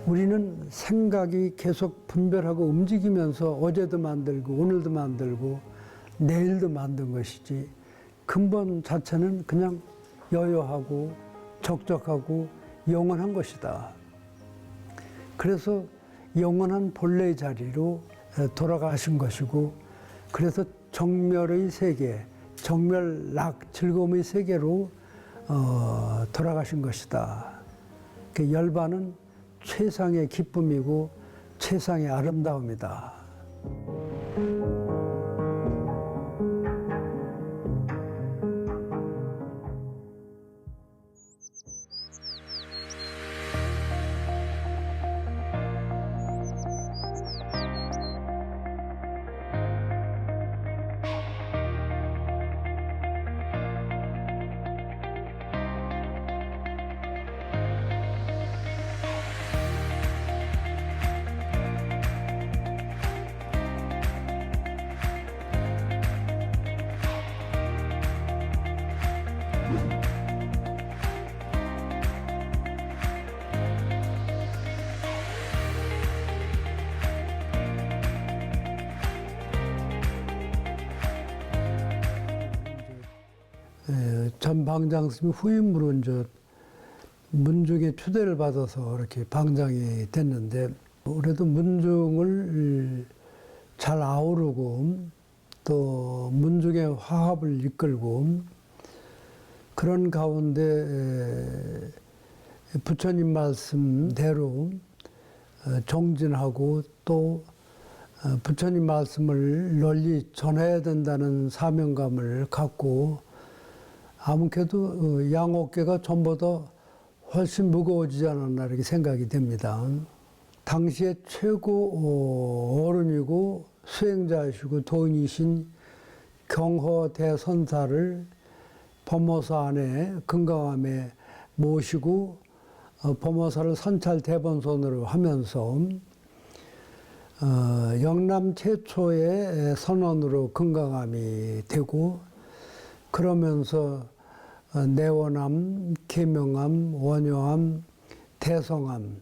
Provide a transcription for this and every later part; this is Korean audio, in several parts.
우리는 생각이 계속 분별하고 움직이면서 어제도 만들고 오늘도 만들고 내일도 만든 것이지 근본 자체는 그냥 여여하고 적적하고 영원한 것이다. 그래서 영원한 본래의 자리로 돌아가신 것이고, 그래서 정멸의 세계, 정멸락 즐거움의 세계로 돌아가신 것이다. 그 열반은 최상의 기쁨이고 최상의 아름다움이다. 전 방장 스님이 후임으로 이제 문중의 초대를 받아서 이렇게 방장이 됐는데, 그래도 문중을 잘 아우르고 또 문중의 화합을 이끌고 그런 가운데 부처님 말씀대로 정진하고 또 부처님 말씀을 널리 전해야 된다는 사명감을 갖고 아무래도 양옥계가 전보다 훨씬 무거워지지 않았나 이렇게 생각이 됩니다. 당시에 최고 어른이고 수행자이시고 도인이신 경허대선사를 법모사 안에 금강암에 모시고 법모사를 선찰 대본손으로 하면서 영남 최초의 선원으로 금강암이 되고, 그러면서 내원암, 계명암, 원효암, 대성암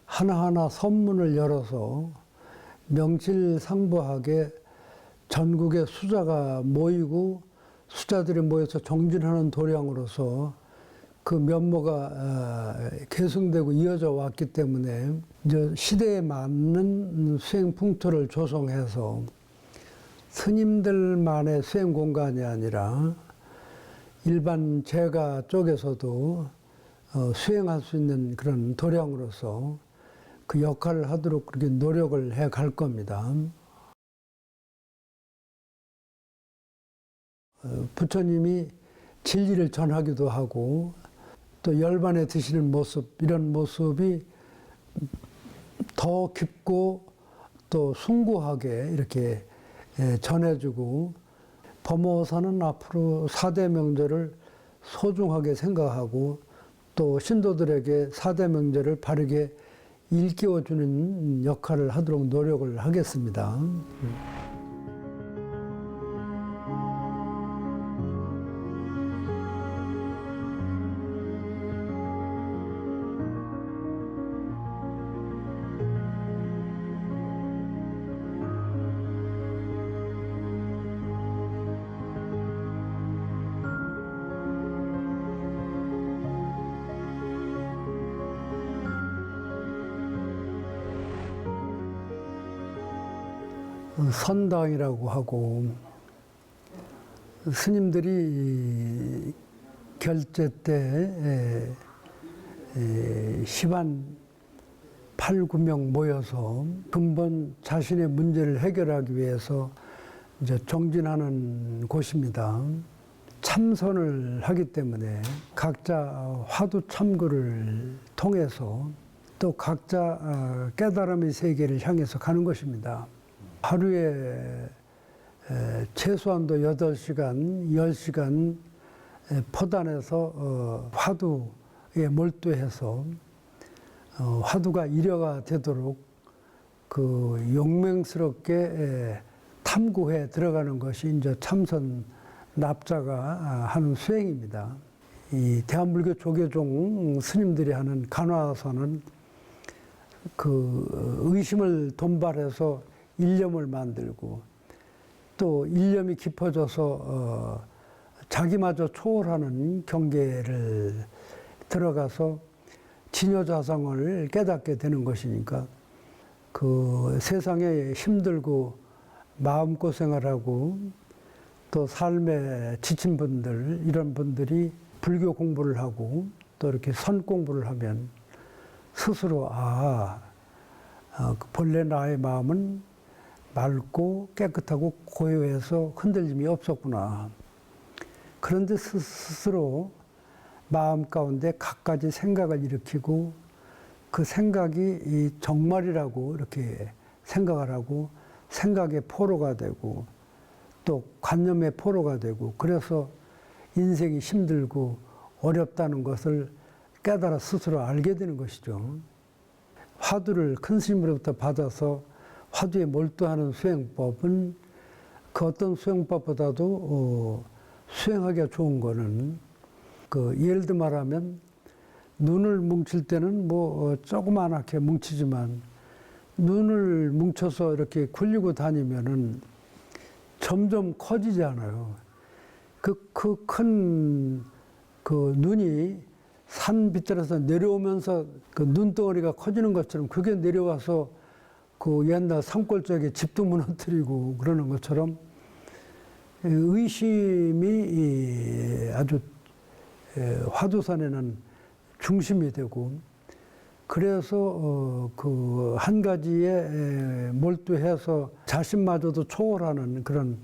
하나하나 선문을 열어서 명실상부하게 전국의 수자가 모이고 수자들이 모여서 정진하는 도량으로서 그 면모가 계승되고 이어져 왔기 때문에 이제 시대에 맞는 수행 풍토를 조성해서 스님들만의 수행 공간이 아니라 일반 제가 쪽에서도 수행할 수 있는 그런 도량으로서 그 역할을 하도록 그렇게 노력을 해 갈 겁니다. 부처님이 진리를 전하기도 하고 또 열반에 드시는 모습, 이런 모습이 더 깊고 또 숭고하게 이렇게 전해주고, 법모사는 앞으로 4대 명제를 소중하게 생각하고 또 신도들에게 4대 명제를 바르게 일깨워주는 역할을 하도록 노력을 하겠습니다. 선당이라고 하고, 스님들이 결제 때 10한 8, 9명 모여서 근본 자신의 문제를 해결하기 위해서 이제 정진하는 곳입니다. 참선을 하기 때문에 각자 화두 참고를 통해서 또 각자 깨달음의 세계를 향해서 가는 것입니다. 하루에 최소한도 8시간, 10시간 포단해서 화두에 몰두해서 화두가 일여가 되도록 그 용맹스럽게 탐구해 들어가는 것이 이제 참선 납자가 하는 수행입니다. 이 대한불교 조계종 스님들이 하는 간화선은 그 의심을 돈발해서 일념을 만들고 또 일념이 깊어져서 자기마저 초월하는 경계를 들어가서 진여자성을 깨닫게 되는 것이니까 그 세상에 힘들고 마음고생을 하고 또 삶에 지친 분들, 이런 분들이 불교 공부를 하고 또 이렇게 선 공부를 하면 스스로 본래 나의 마음은 맑고 깨끗하고 고요해서 흔들림이 없었구나. 그런데 스스로 마음 가운데 갖가지 생각을 일으키고 그 생각이 이 정말이라고 이렇게 생각을 하고 생각의 포로가 되고 또 관념의 포로가 되고 그래서 인생이 힘들고 어렵다는 것을 깨달아 스스로 알게 되는 것이죠. 화두를 큰 스님으로부터 받아서 화두에 몰두하는 수행법은 그 어떤 수행법보다도 수행하기가 좋은 거는 그 예를 들어 말하면 눈을 뭉칠 때는 뭐 조그만하게 뭉치지만 눈을 뭉쳐서 이렇게 굴리고 다니면은 점점 커지지 않아요. 그 큰 그 눈이 산 밑에서 내려오면서 그 눈덩어리가 커지는 것처럼 그게 내려와서 그 옛날 산골 쪽에 집도 무너뜨리고 그러는 것처럼 의심이 아주 화두산에는 중심이 되고 그래서 그 한 가지에 몰두해서 자신마저도 초월하는 그런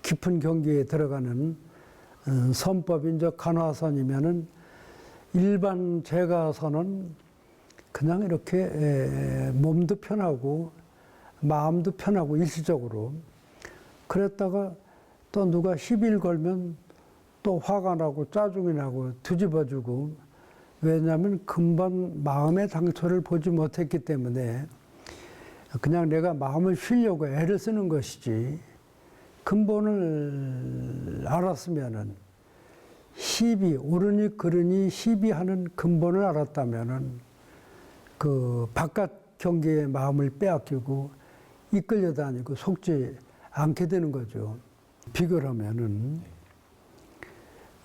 깊은 경계에 들어가는 선법인 저 간화선이면은 일반 제가선은 그냥 이렇게 몸도 편하고 마음도 편하고 일시적으로 그랬다가 또 누가 시비를 걸면 또 화가 나고 짜증이 나고 뒤집어지고 왜냐하면 근본 마음의 당초를 보지 못했기 때문에 그냥 내가 마음을 쉬려고 애를 쓰는 것이지 근본을 알았으면은 시비 옳으니 그르니 시비하는 근본을 알았다면은 그 바깥 경계의 마음을 빼앗기고 이끌려 다니고 속지 않게 되는 거죠. 비교를 하면은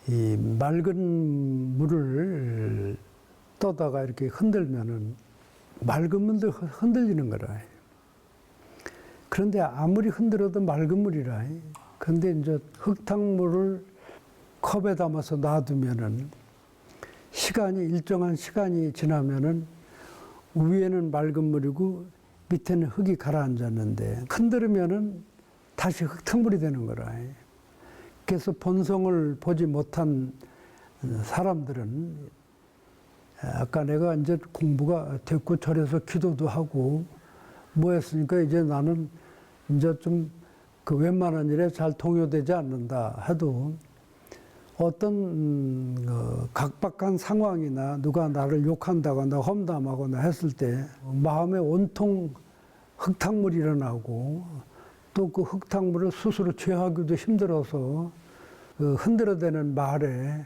이 맑은 물을 떠다가 이렇게 흔들면은 맑은 물도 흔들리는 거라. 그런데 아무리 흔들어도 맑은 물이라. 그런데 이제 흙탕물을 컵에 담아서 놔두면은 일정한 시간이 지나면은 위에는 맑은 물이고 밑에는 흙이 가라앉았는데 흔들으면은 다시 흙탕물이 되는 거라. 그래서 본성을 보지 못한 사람들은 아까 내가 이제 공부가 됐고 절에서 기도도 하고 뭐 했으니까 이제 나는 이제 좀 그 웬만한 일에 잘 동요되지 않는다 해도 어떤 각박한 상황이나 누가 나를 욕한다거나 험담하거나 했을 때 마음에 온통 흙탕물이 일어나고 또 그 흙탕물을 스스로 죄하기도 힘들어서 그 흔들어대는 말에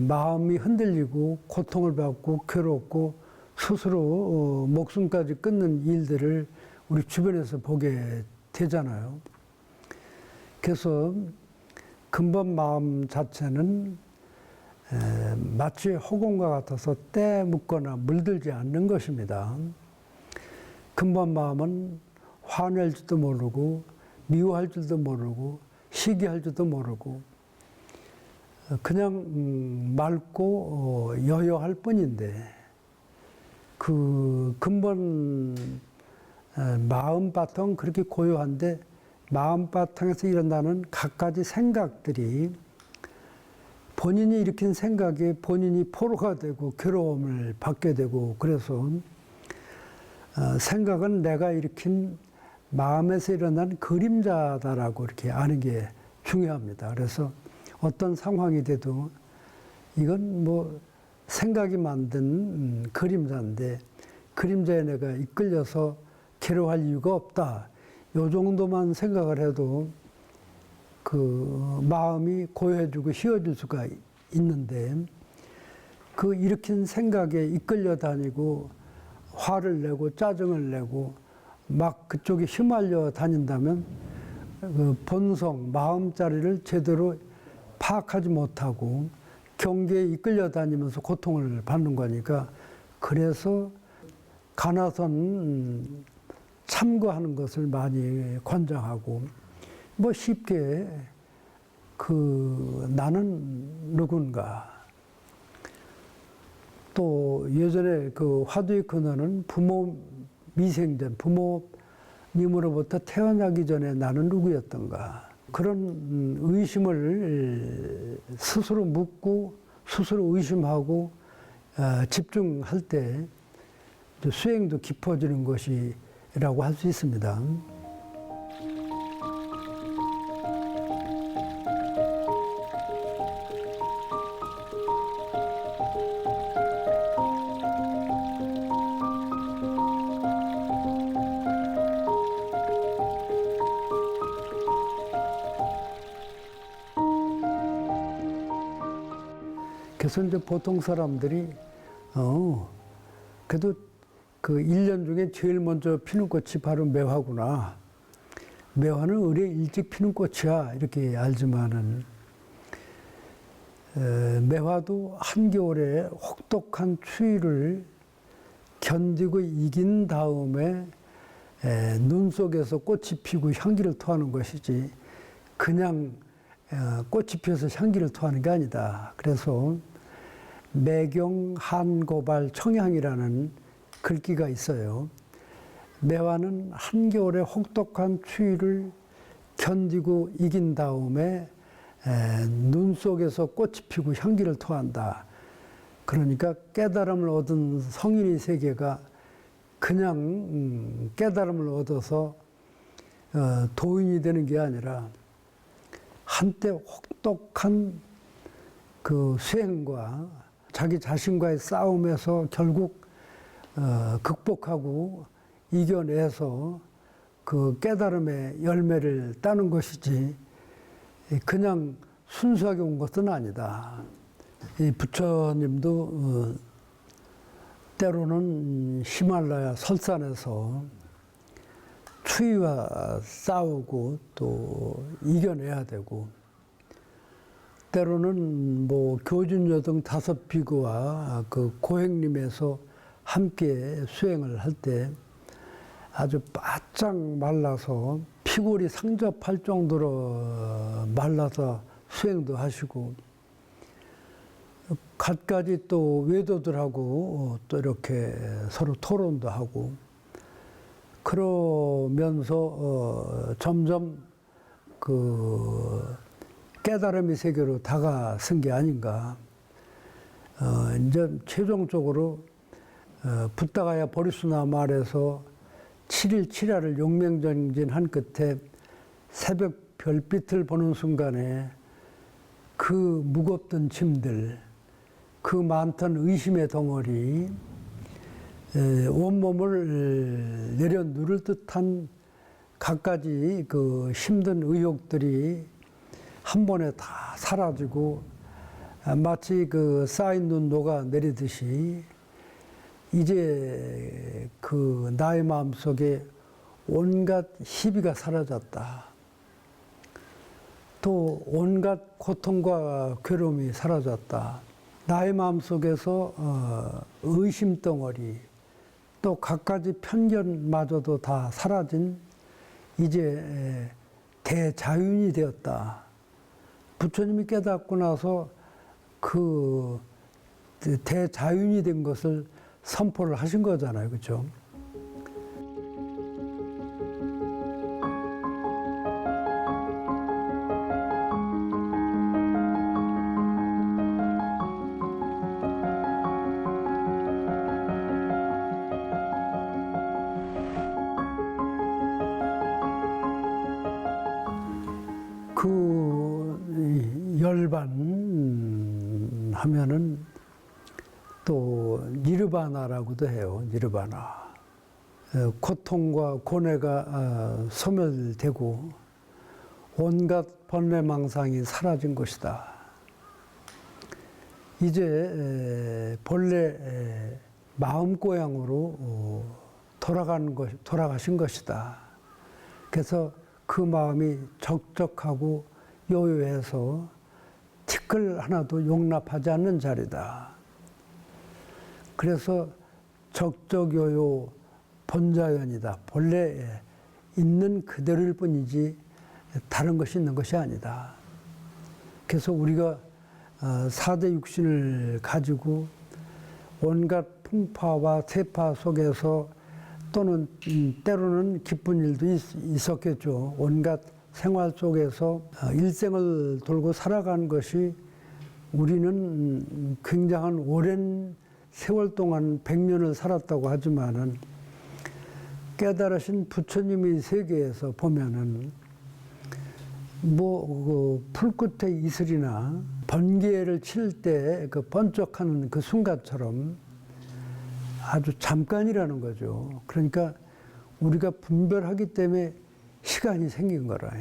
마음이 흔들리고 고통을 받고 괴롭고 스스로 목숨까지 끊는 일들을 우리 주변에서 보게 되잖아요. 그래서 근본 마음 자체는 마치 허공과 같아서 때 묻거나 물들지 않는 것입니다. 근본 마음은 화낼 줄도 모르고 미워할 줄도 모르고 시기할 줄도 모르고 그냥 맑고 여여할 뿐인데 그 근본 마음 바탕은 그렇게 고요한데 마음 바탕에서 일어나는 갖가지 생각들이 본인이 일으킨 생각에 본인이 포로가 되고 괴로움을 받게 되고 그래서 생각은 내가 일으킨 마음에서 일어난 그림자다라고 이렇게 아는 게 중요합니다. 그래서 어떤 상황이 돼도 이건 뭐 생각이 만든 그림자인데 그림자에 내가 이끌려서 괴로워할 이유가 없다. 요 정도만 생각을 해도 그 마음이 고요해지고 쉬워질 수가 있는데 그 일으킨 생각에 이끌려 다니고 화를 내고 짜증을 내고 막 그쪽에 휘말려 다닌다면 그 본성, 마음자리를 제대로 파악하지 못하고 경계에 이끌려 다니면서 고통을 받는 거니까, 그래서 가나선 참고하는 것을 많이 권장하고, 뭐 쉽게 나는 누군가. 또 예전에 그 화두의 근원은 부모 미생전, 부모님으로부터 태어나기 전에 나는 누구였던가. 그런 의심을 스스로 묻고 스스로 의심하고 집중할 때 수행도 깊어지는 것이라고 할 수 있습니다. 그래서 이제 보통 사람들이, 그래도 그 1년 중에 제일 먼저 피는 꽃이 바로 매화구나. 매화는 의뢰 일찍 피는 꽃이야. 이렇게 알지만은, 매화도 한겨울에 혹독한 추위를 견디고 이긴 다음에 눈 속에서 꽃이 피고 향기를 토하는 것이지, 그냥 꽃이 피어서 향기를 토하는 게 아니다. 그래서 매경 한고발 청향이라는 글귀가 있어요. 매화는 한겨울의 혹독한 추위를 견디고 이긴 다음에 눈 속에서 꽃이 피고 향기를 토한다. 그러니까 깨달음을 얻은 성인의 세계가 그냥 깨달음을 얻어서 도인이 되는 게 아니라 한때 혹독한 그 수행과 자기 자신과의 싸움에서 결국 극복하고 이겨내서 그 깨달음의 열매를 따는 것이지, 그냥 순수하게 온 것은 아니다. 이 부처님도 때로는 히말라야 설산에서 추위와 싸우고 또 이겨내야 되고, 때로는 뭐 교준여등 5비구와 그 고행림에서 함께 수행을 할 때 아주 바짝 말라서 피골이 상접할 정도로 말라서 수행도 하시고, 갖가지 또 외도들하고 또 이렇게 서로 토론도 하고, 그러면서 점점 그 깨달음의 세계로 다가선 게 아닌가. 이제 최종적으로 붓다가야 보리수나 말에서 7일 7야를 용맹정진한 끝에 새벽 별빛을 보는 순간에 그 무겁던 짐들, 그 많던 의심의 덩어리, 온몸을 내려 누를 듯한 갖가지 그 힘든 의욕들이 한 번에 다 사라지고, 마치 그 쌓인 눈 녹아 내리듯이 이제 그 나의 마음속에 온갖 희비가 사라졌다. 또 온갖 고통과 괴로움이 사라졌다. 나의 마음속에서 의심덩어리, 또 갖가지 편견마저도 다 사라진 이제 대자윤이 되었다. 부처님이 깨닫고 나서 그 대자윤이 된 것을 선포를 하신 거잖아요. 그렇죠? 그 열반 하면은 또 니르바나라고도 해요. 니르바나. 고통과 고뇌가 소멸되고 온갖 번뇌망상이 사라진 것이다. 이제 본래 마음 고향으로 돌아가신 것이다. 그래서 그 마음이 적적하고 요요해서 티끌 하나도 용납하지 않는 자리다. 그래서 적적요요 본자연이다. 본래 있는 그대로일 뿐이지 다른 것이 있는 것이 아니다. 그래서 우리가 4대 육신을 가지고 온갖 풍파와 세파 속에서 또는 때로는 기쁜 일도 있었겠죠. 온갖 생활 속에서 일생을 돌고 살아간 것이 우리는 굉장한 오랜 세월 동안 100년을 살았다고 하지만은 깨달으신 부처님의 세계에서 보면은 그 풀끝에 이슬이나 번개를 칠 때 그 번쩍하는 그 순간처럼 아주 잠깐이라는 거죠. 그러니까 우리가 분별하기 때문에 시간이 생긴 거라.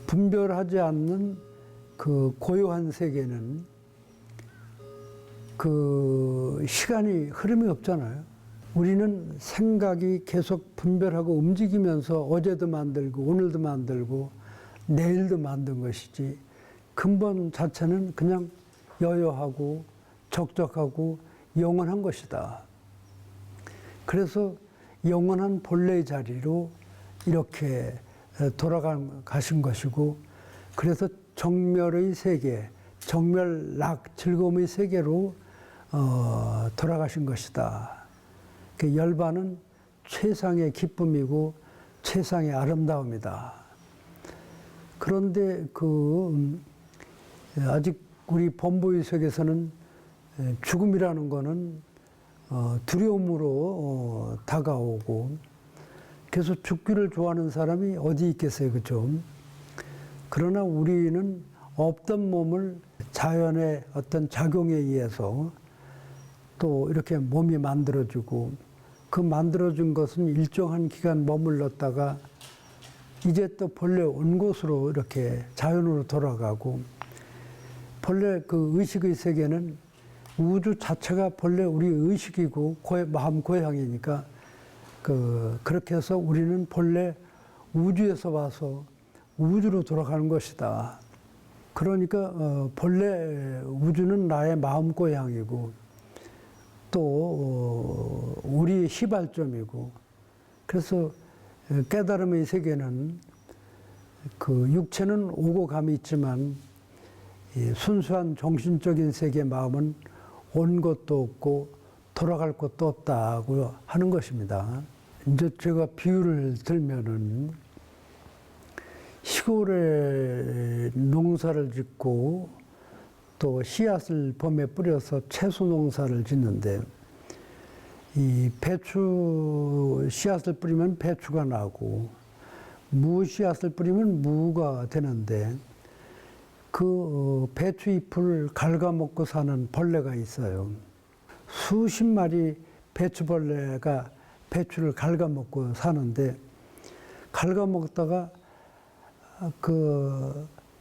분별하지 않는 그 고요한 세계는 그 시간이 흐름이 없잖아요. 우리는 생각이 계속 분별하고 움직이면서 어제도 만들고 오늘도 만들고 내일도 만든 것이지 근본 자체는 그냥 여여하고 적적하고 영원한 것이다. 그래서 영원한 본래의 자리로 이렇게 돌아가신 것이고, 그래서 정멸의 세계, 정멸락 즐거움의 세계로 돌아가신 것이다. 그 열반은 최상의 기쁨이고 최상의 아름다움이다. 그런데 아직 우리 본보의 세계에서는 죽음이라는 거는 두려움으로 다가오고, 그래서 죽기를 좋아하는 사람이 어디 있겠어요, 그죠? 그러나 우리는 없던 몸을 자연의 어떤 작용에 의해서 또 이렇게 몸이 만들어지고, 그 만들어진 것은 일정한 기간 머물렀다가 이제 또 본래 온 곳으로 이렇게 자연으로 돌아가고, 본래 그 의식의 세계는 우주 자체가 본래 우리 의식이고 마음 고향이니까 그렇게 해서 우리는 본래 우주에서 와서 우주로 돌아가는 것이다. 그러니까 본래 우주는 나의 마음 고향이고 또 우리의 시발점이고, 그래서 깨달음의 세계는 그 육체는 오고 감이 있지만 순수한 정신적인 세계 마음은 온 것도 없고 돌아갈 것도 없다고 하는 것입니다. 이제 제가 비유를 들면은 시골에 농사를 짓고 또 씨앗을 봄에 뿌려서 채소 농사를 짓는데, 이 배추 씨앗을 뿌리면 배추가 나고 무 씨앗을 뿌리면 무가 되는데, 그 배추 잎을 갉아먹고 사는 벌레가 있어요. 수십 마리 배추벌레가 배추를 갉아먹고 사는데, 갉아먹다가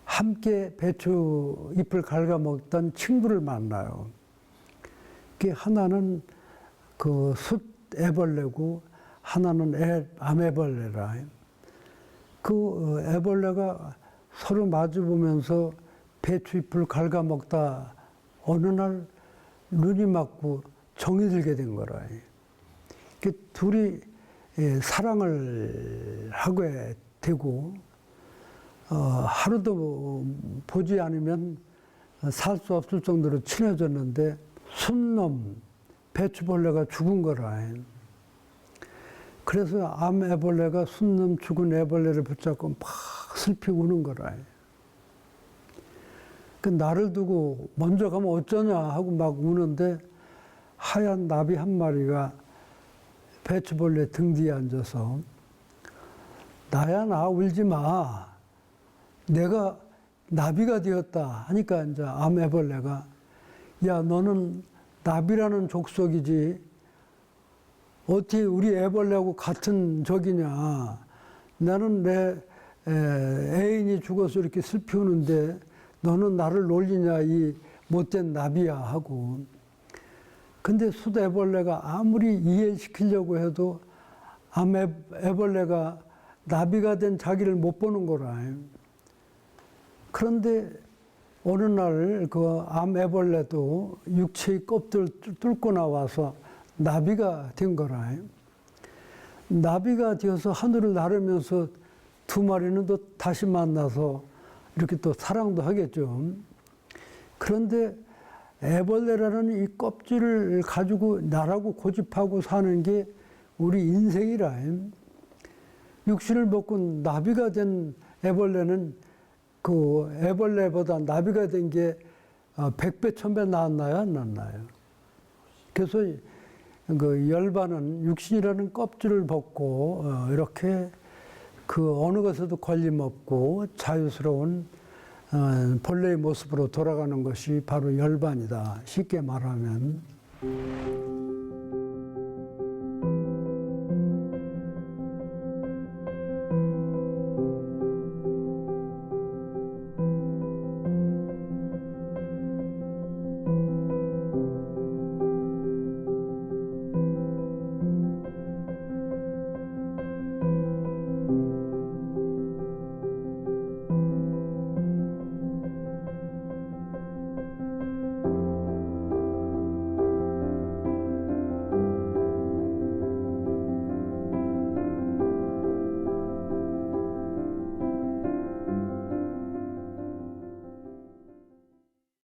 함께 배추 잎을 갉아먹던 친구를 만나요. 그 하나는 그 숫애벌레고 하나는 암애벌레라. 그 애벌레가 서로 마주보면서 배추잎을 갉아먹다 어느 날 눈이 맞고 정이 들게 된 거라. 그 둘이 사랑을 하게 되고, 하루도 보지 않으면 살 수 없을 정도로 친해졌는데, 순놈 배추벌레가 죽은 거라. 그래서 암애벌레가 순놈 죽은 애벌레를 붙잡고 막 슬피 우는 거라. 그 나를 두고 먼저 가면 어쩌냐 하고 막 우는데, 하얀 나비 한 마리가 배추벌레 등 뒤에 앉아서 나야 나 울지 마. 내가 나비가 되었다 하니까 이제 암애벌레가, 야 너는 나비라는 족속이지 어떻게 우리 애벌레하고 같은 적이냐. 나는 내 애인이 죽어서 이렇게 슬피 우는데 너는 나를 놀리냐 이 못된 나비야 하고, 근데 숫애벌레가 아무리 이해시키려고 해도 암애벌레가 나비가 된 자기를 못 보는 거라. 그런데 어느 날 그 암애벌레도 육체의 껍질 뚫고 나와서 나비가 된 거라. 나비가 되어서 하늘을 나르면서 두 마리는 또 다시 만나서 이렇게 또 사랑도 하겠죠. 그런데 애벌레라는 이 껍질을 가지고 나라고 고집하고 사는 게 우리 인생이라. 육신을 벗고 나비가 된 애벌레는 그 애벌레보다 나비가 된 게 100배, 1000배 낫나요? 안 낫나요? 그래서 그 열반은 육신이라는 껍질을 벗고 이렇게 그 어느 것에도 걸림없고 자유스러운 본래의 모습으로 돌아가는 것이 바로 열반이다. 쉽게 말하면.